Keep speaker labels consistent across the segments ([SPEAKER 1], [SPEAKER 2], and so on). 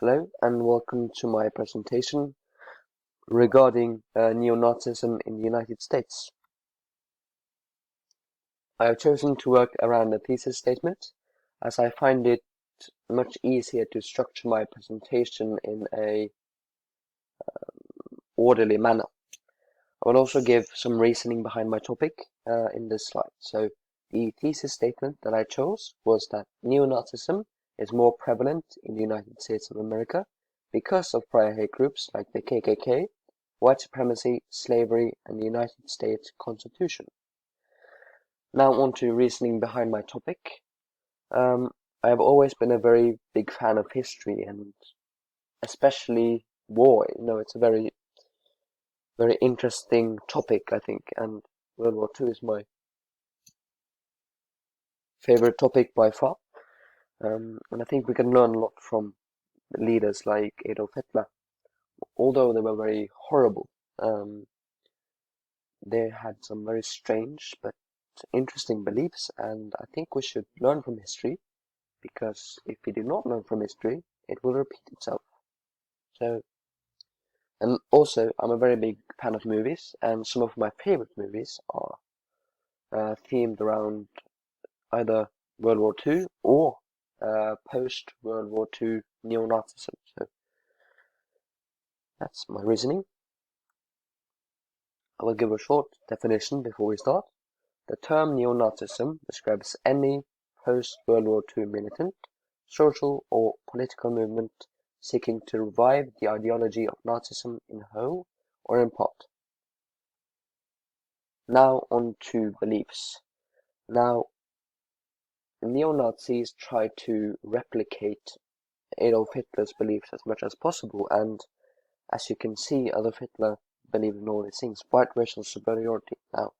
[SPEAKER 1] Hello and welcome to my presentation regarding neo-Nazism in the United States. I have chosen to work around a thesis statement as I find it much easier to structure my presentation in a orderly manner. I will also give some reasoning behind my topic in this slide. So the thesis statement that I chose was that neo-Nazism is more prevalent in the United States of America because of prior hate groups like the KKK, white supremacy, slavery, and the United States Constitution. Now on to reasoning behind my topic. I have always been a very big fan of history and especially war. It's a very interesting topic, I think, and World War II is my favorite topic by far. And I think we can learn a lot from leaders like Adolf Hitler. Although they were very horrible, they had some very strange but interesting beliefs, and I think we should learn from history, because if we do not learn from history, it will repeat itself. And also, I'm a very big fan of movies, and some of my favorite movies are themed around either World War II or post-World War II neo-Nazism. So that's my reasoning. I will give a short definition before we start. The term neo-Nazism describes any post-World War II militant, social or political movement seeking to revive the ideology of Nazism in whole or in part. Now on to beliefs. Now, neo-Nazis try to replicate Adolf Hitler's beliefs as much as possible, and as you can see, Adolf Hitler believed in all these things. White racial superiority. Now,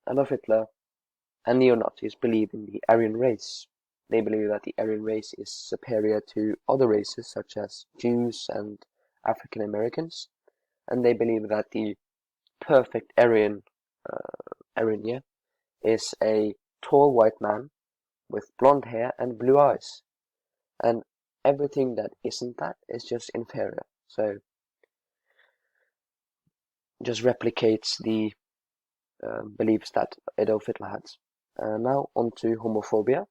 [SPEAKER 1] Adolf Hitler and neo-Nazis believe in the Aryan race. They believe that the Aryan race is superior to other races such as Jews and African Americans, and they believe that the perfect Aryan, is a tall white man with blonde hair and blue eyes, and everything that isn't that is just inferior. So just replicates the beliefs that Adolf Hitler had. Now on to homophobia.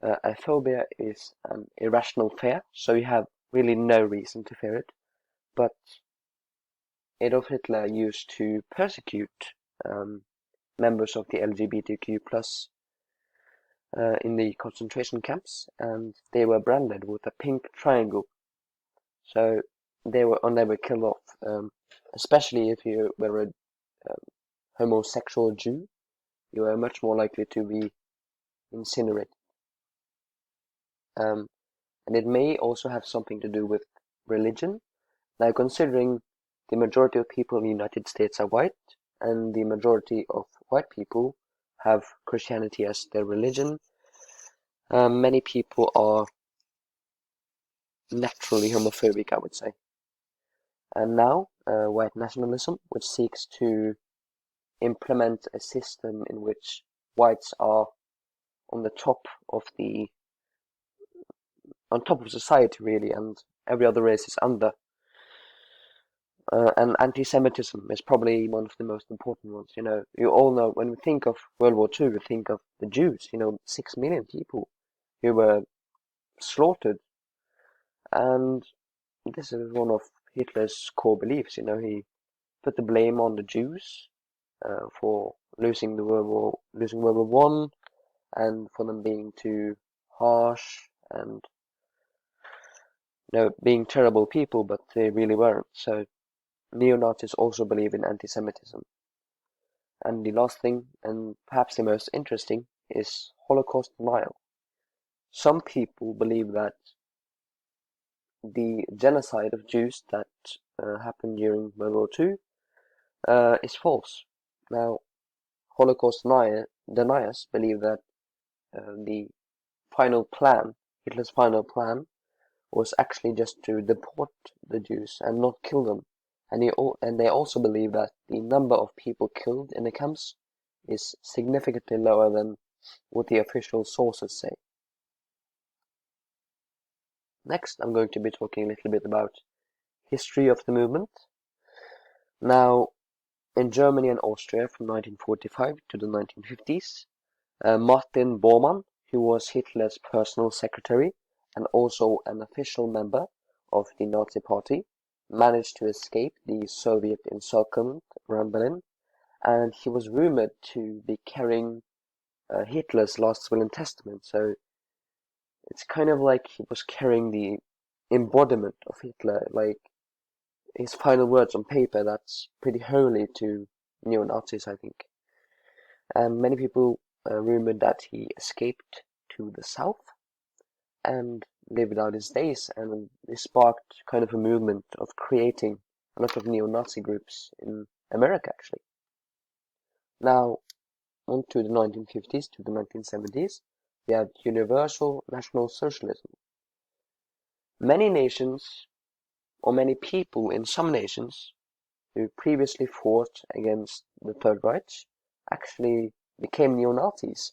[SPEAKER 1] A phobia is an irrational fear, so you have really no reason to fear it. But Adolf Hitler used to persecute members of the LGBTQ plus in the concentration camps, and they were branded with a pink triangle. So they were killed off. Especially if you were a homosexual Jew, you were much more likely to be incinerated. And it may also have something to do with religion. Now, considering the majority of people in the United States are white, and the majority of white people have Christianity as their religion, many people are naturally homophobic, I would say. And now, white nationalism, which seeks to implement a system in which whites are on top of society, really, and every other race is under. And anti-Semitism is probably one of the most important ones. You all know, when we think of World War II, we think of the Jews, 6 million people who were slaughtered. And this is one of Hitler's core beliefs. He put the blame on the Jews for losing World War One, and for them being too harsh and being terrible people, but they really weren't. So neo-Nazis also believe in anti-Semitism. And the last thing, and perhaps the most interesting, is Holocaust denial. Some people believe that the genocide of Jews that happened during World War II is false. Now, Holocaust deniers believe that the final plan, Hitler's final plan, was actually just to deport the Jews and not kill them. And they also believe that the number of people killed in the camps is significantly lower than what the official sources say. Next, I'm going to be talking a little bit about history of the movement. Now, in Germany and Austria from 1945 to the 1950s, Martin Bormann, who was Hitler's personal secretary and also an official member of the Nazi Party, managed to escape the Soviet encirclement around Berlin, and he was rumored to be carrying Hitler's last will and testament. So it's kind of like he was carrying the embodiment of Hitler, like his final words on paper. That's pretty holy to neo-Nazis, I think. And many people rumored that he escaped to the south and lived out his days, and this sparked kind of a movement of creating a lot of neo-Nazi groups in America, actually. Now, on to the 1950s to the 1970s, we have universal National Socialism. Many nations, or many people in some nations, who previously fought against the Third Reich, actually became neo-Nazis.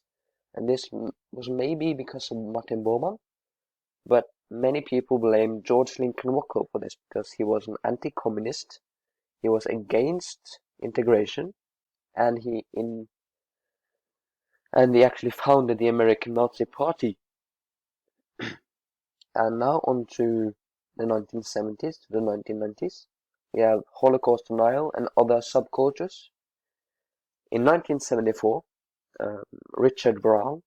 [SPEAKER 1] And this was maybe because of Martin Bormann, but many people blame George Lincoln Walker for this because he was an anti-communist, he was against integration, and he actually founded the American Nazi Party. And now on to the 1970s to the 1990s. We have Holocaust denial and other subcultures. In 1974, Richard Brown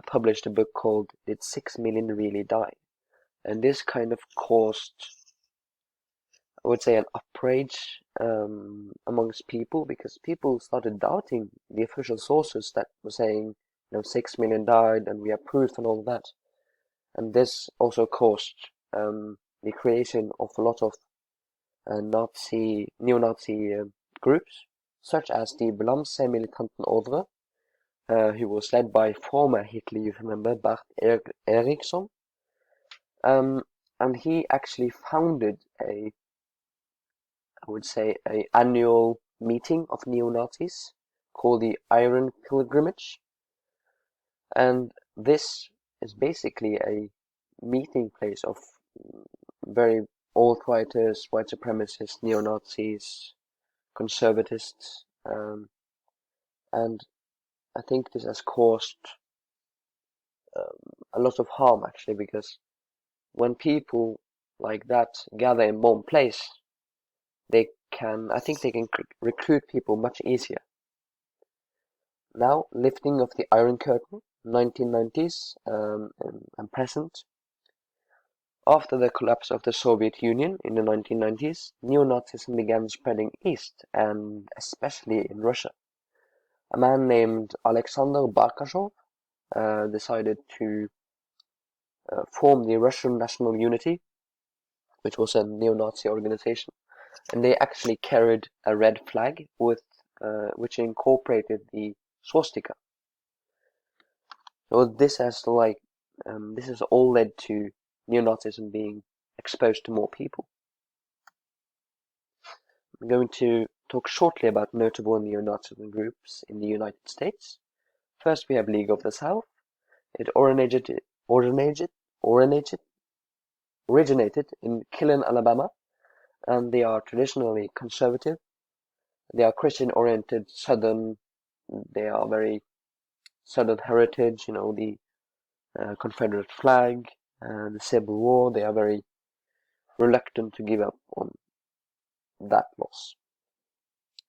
[SPEAKER 1] published a book called Did 6 Million Really Die? And this kind of caused, I would say, an outrage amongst people, because people started doubting the official sources that were saying, 6 million died and we have proof and all of that. And this also caused the creation of a lot of neo-Nazi groups, such as the Blamse Militanten Ordre, who was led by former Hitler Youth member Bart Eriksson. And he actually founded I would say, an annual meeting of neo-Nazis called the Iron Pilgrimage. And this is basically a meeting place of very alt-righters, white supremacists, neo-Nazis, conservatists, and I think this has caused a lot of harm, actually, because when people like that gather in one place, I think they can recruit people much easier. Now, lifting of the Iron Curtain, 1990s and present. After the collapse of the Soviet Union in the 1990s, neo-Nazism began spreading east, and especially in Russia. A man named Alexander Barkashov decided to form the Russian National Unity, which was a neo-Nazi organization. And they actually carried a red flag which incorporated the swastika. So this has all led to neo-Nazism being exposed to more people. I'm going to talk shortly about notable neo-Nazism groups in the United States. First, we have League of the South. It originated in Killeen, Alabama, and they are traditionally conservative. They are Christian-oriented, Southern. They are very Southern heritage. The Confederate flag, the Civil War. They are very reluctant to give up on that loss.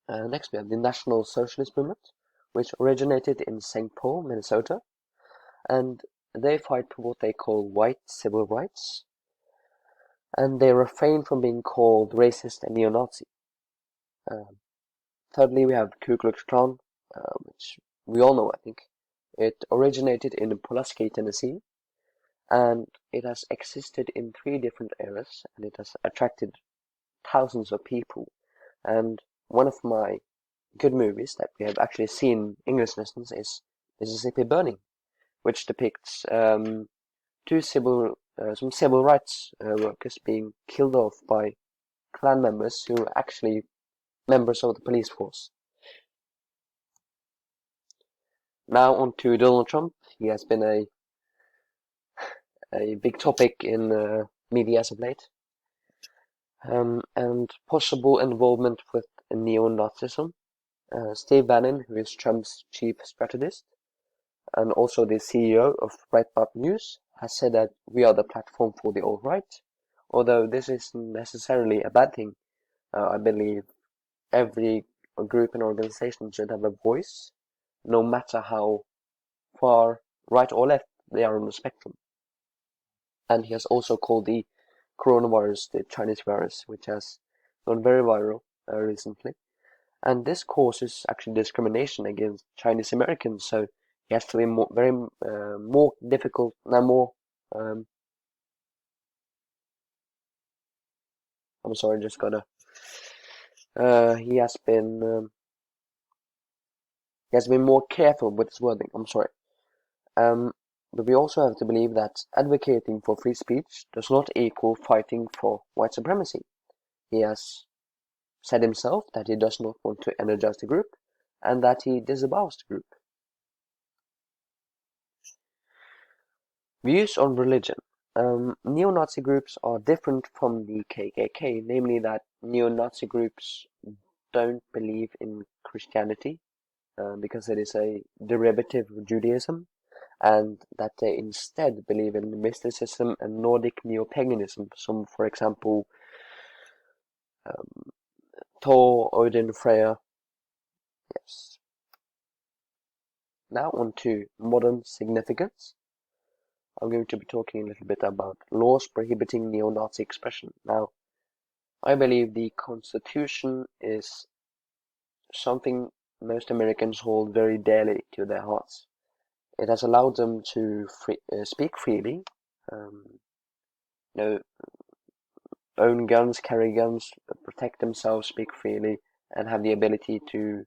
[SPEAKER 1] Next, we have the National Socialist Movement, which originated in St. Paul, Minnesota, and they fight for what they call white civil rights, and they refrain from being called racist and neo-Nazi. Thirdly, we have Ku Klux Klan, which we all know, I think. It originated in Pulaski, Tennessee, and it has existed in 3 different eras, and it has attracted thousands of people. And one of my good movies that we have actually seen English lessons is Mississippi Burning, which depicts some civil rights workers being killed off by Klan members who are actually members of the police force. Now on to Donald Trump. He has been a big topic in media as of late, and possible involvement with neo-Nazism. Steve Bannon, who is Trump's chief strategist, and also the CEO of Breitbart News, has said that we are the platform for the alt-right. Although this isn't necessarily a bad thing, I believe every group and organization should have a voice, no matter how far right or left they are on the spectrum. And he has also called the coronavirus the Chinese virus, which has gone very viral recently. And this causes actually discrimination against Chinese Americans, so he has to be more difficult, um, I'm sorry, just gotta, he has been more careful with his wording, I'm sorry. But we also have to believe that advocating for free speech does not equal fighting for white supremacy. He has said himself that he does not want to energize the group, and that he disavows the group. Views on religion. Neo-Nazi groups are different from the KKK, namely that neo-Nazi groups don't believe in Christianity, because it is a derivative of Judaism, and that they instead believe in mysticism and Nordic neo-paganism, some, for example, Thor, Odin, Freya. Yes. Now on to modern significance. I'm going to be talking a little bit about laws prohibiting neo-Nazi expression. Now, I believe the Constitution is something most Americans hold very dearly to their hearts. It has allowed them to speak freely, um, you know, own guns, carry guns, protect themselves, speak freely, and have the ability to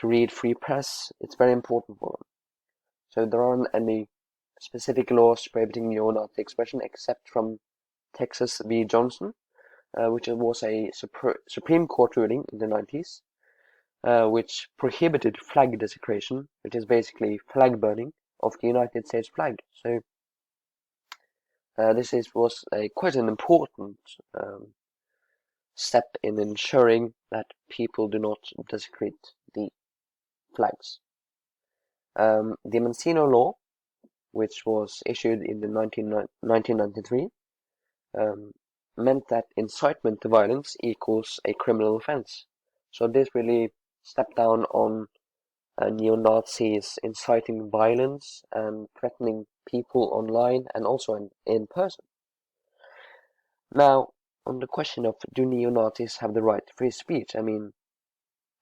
[SPEAKER 1] read free press. It's very important for them. So there aren't any specific laws prohibiting neo-Nazi expression except from Texas v. Johnson, which was a Supreme Court ruling in the 90s, which prohibited flag desecration, which is basically flag burning of the United States flag. So this was quite an important step in ensuring that people do not desecrate the flags. The Mancino Law, which was issued in the 1993, meant that incitement to violence equals a criminal offense. So this really stepped down on neo-Nazis inciting violence and threatening people online and also in person. Now, on the question of do neo-Nazis have the right to free speech, I mean,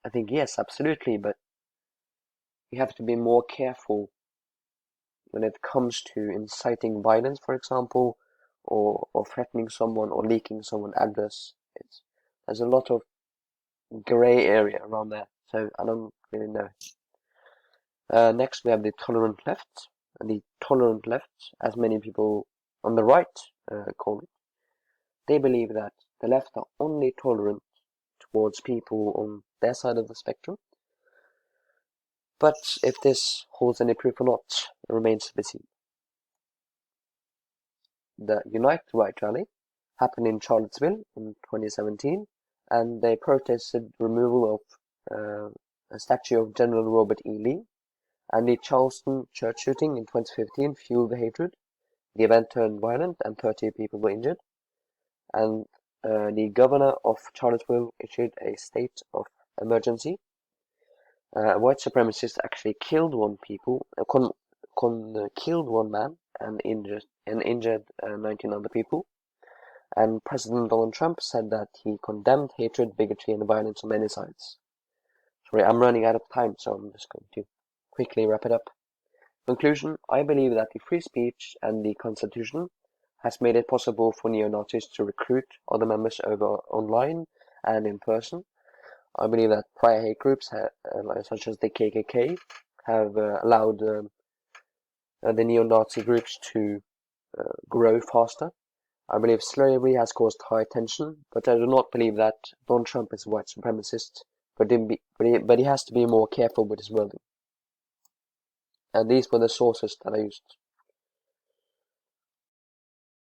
[SPEAKER 1] I think yes, absolutely, but you have to be more careful when it comes to inciting violence, for example, or threatening someone or leaking someone's address. There's a lot of gray area around there, so I don't really know. Next, we have the tolerant left. And the tolerant left, as many people on the right call it, they believe that the left are only tolerant towards people on their side of the spectrum. But if this holds any proof or not remains to be seen. The Unite the Right rally happened in Charlottesville in 2017, and they protested removal of a statue of General Robert E. Lee. And the Charleston church shooting in 2015 fueled the hatred. The event turned violent and 30 people were injured. And the governor of Charlottesville issued a state of emergency. White supremacists actually killed killed one man and injured 19 other people. And President Donald Trump said that he condemned hatred, bigotry, and violence on many sides. Sorry, I'm running out of time, so I'm just going to quickly wrap it up. Conclusion, I believe that the free speech and the Constitution has made it possible for neo-Nazis to recruit other members over online and in person. I believe that prior hate groups, such as the KKK, have allowed the neo-Nazi groups to grow faster. I believe slavery has caused high tension, but I do not believe that Donald Trump is a white supremacist, but he has to be more careful with his wording. And these were the sources that I used.